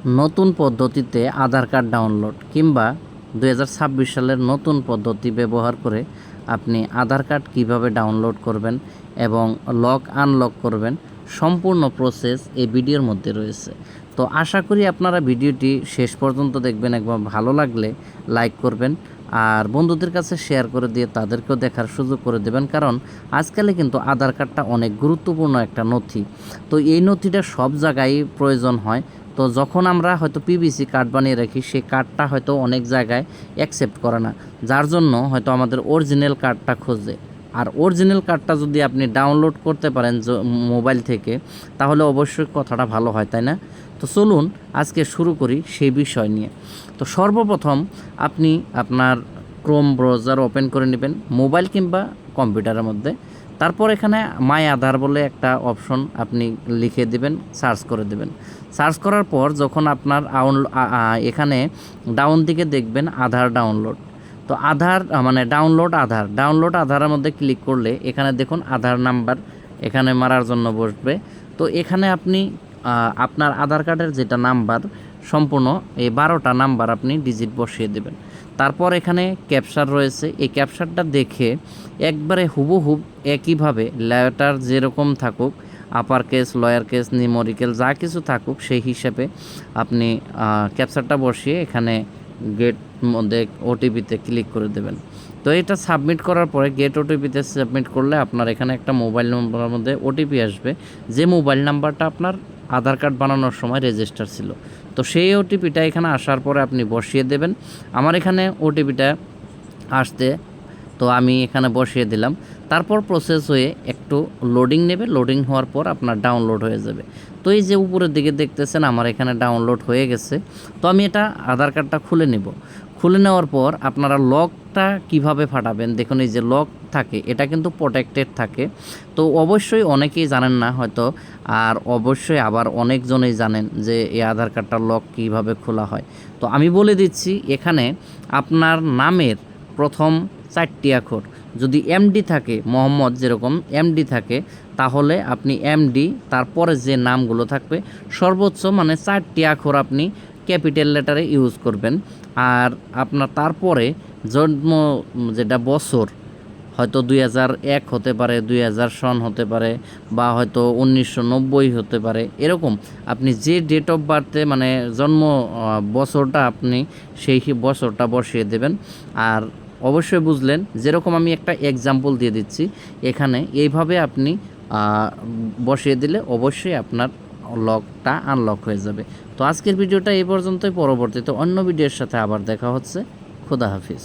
নতুন পদ্ধতিতে আধার card download কিংবা 2026 সালের নতুন পদ্ধতি ব্যবহার করে আপনি আধার কার্ড কিভাবে ডাউনলোড করবেন এবং লক আনলক করবেন, সম্পূর্ণ প্রসেস এই ভিডিওর মধ্যে রয়েছে। তো আশা করি আপনারা ভিডিওটি শেষ পর্যন্ত দেখবেন। একবার ভালো লাগলে লাইক করবেন আর বন্ধুদের কাছে শেয়ার করে দিয়ে তাদেরকেও দেখার সুযোগ করে দেবেন, কারণ আজকালে কিন্তু আধার কার্ডটা অনেক গুরুত্বপূর্ণ একটা নথি। তো এই নথিটা সব জায়গায় প্রয়োজন হয়। তো যখন আমরা হয়তো পিভিসি কার্ড বানিয়ে রাখি, সেই কার্ডটা হয়তো অনেক জায়গায় অ্যাকসেপ্ট করে না, যার জন্য হয়তো আমাদের অরিজিনাল কার্ডটা খোঁজে। আর অরিজিনাল কার্ডটা যদি আপনি ডাউনলোড করতে পারেন মোবাইল থেকে, তাহলে অবশ্যই কথাটা ভালো হয়, তাই না? তো চলুন আজকে শুরু করি সেই বিষয় নিয়ে। তো সর্বপ্রথম আপনি আপনার ক্রোম ব্রাউজার ওপেন করে নেবেন মোবাইল কিংবা কম্পিউটারের মধ্যে। তারপর এখানে মাই আধার বলে একটা অপশন আপনি লিখে দিবেন, সার্চ করে দেবেন। সার্চ করার পর যখন আপনার এখানে ডাউন দিকে দেখবেন আধার ডাউনলোড। তো আধার মানে ডাউনলোড আধারের মধ্যে ক্লিক করলে এখানে দেখুন আধার নাম্বার এখানে মারার জন্য বসবে। তো এখানে আপনি আপনার আধার কার্ডের যেটা নাম্বার সম্পূর্ণ এই 12টা নাম্বার আপনি ডিজিট বসিয়ে দেবেন। তারপর এখানে ক্যাপচার রয়েছে, এই ক্যাপচারটা দেখে একবারে হুবহুব একইভাবে লেটার যেরকম থাকুক, upper case, lower case, numerical যা কিছু থাকুক, সেই হিসাবে আপনি ক্যাপচারটা বসিয়ে এখানে গেট মধ্যে ওটিপিতে ক্লিক করে দেবেন। তো এটা সাবমিট করার পরে গেট ওটিপিতে সাবমিট করলে আপনার এখানে একটা মোবাইল নম্বরের মধ্যে ওটিপি আসবে, যে মোবাইল নাম্বারটা আপনার আধার কার্ড বানানোর সময় রেজিস্টার ছিল। তো সেই ওটিপিটা এখানে আসার পরে আপনি বসিয়ে দেবেন। আমার এখানে ওটিপিটা আসতে, তো আমি এখানে বসিয়ে দিলাম। তারপর প্রসেস হয়ে একটু লোডিং নেবে, লোডিং হওয়ার পর আপনার ডাউনলোড হয়ে যাবে। তো এই যে উপরের দিকে দেখতেছেন আমার এখানে ডাউনলোড হয়ে গেছে। তো আমি এটা আধার কার্ডটা খুলে নেব। খুলে নেওয়ার পর আপনারা লকটা কিভাবে ফাটাবেন, দেখুন এই যে লক থাকে এটা কিন্তু প্রোটেক্টেড থাকে। তো অবশ্যই অনেকেই জানেন না হয়তো, আর অবশ্যই আবার অনেকজনেই জানেন যে এই আধার কার্ডটার লক কিভাবে খোলা হয়। তো আমি বলে দিচ্ছি, এখানে আপনার নামের প্রথম 4টি অক্ষর যদি এমডি থাকে, মোহাম্মদ যেরকম এমডি থাকে, তাহলে আপনি এমডি তারপরে যে নামগুলো থাকবে সর্বোচ্চ মানে 4টি অক্ষর আপনি ক্যাপিটাল লেটারে ইউজ করবেন। আর আপনার তারপরে জন্ম যেটা বছর, হয়তো 2001 হতে পারে, 2000 সন হতে পারে, বা হয়তো 1990 হতে পারে, এরকম আপনি যে ডেট অফ বার্থে মানে জন্ম বছরটা আপনি সেই বছরটা বসিয়ে দেবেন। আর অবশ্যই বুঝলেন, যেরকম আমি একটা এক্সাম্পল দিয়ে দিচ্ছি, এখানে এইভাবে আপনি বসিয়ে দিলে অবশ্যই আপনার লকটা আনলক হয়ে যাবে। তো আজকের ভিডিওটা এই পর্যন্তই, পরবর্তীতে অন্য ভিডিওর সাথে আবার দেখা হচ্ছে। খোদা হাফিজ।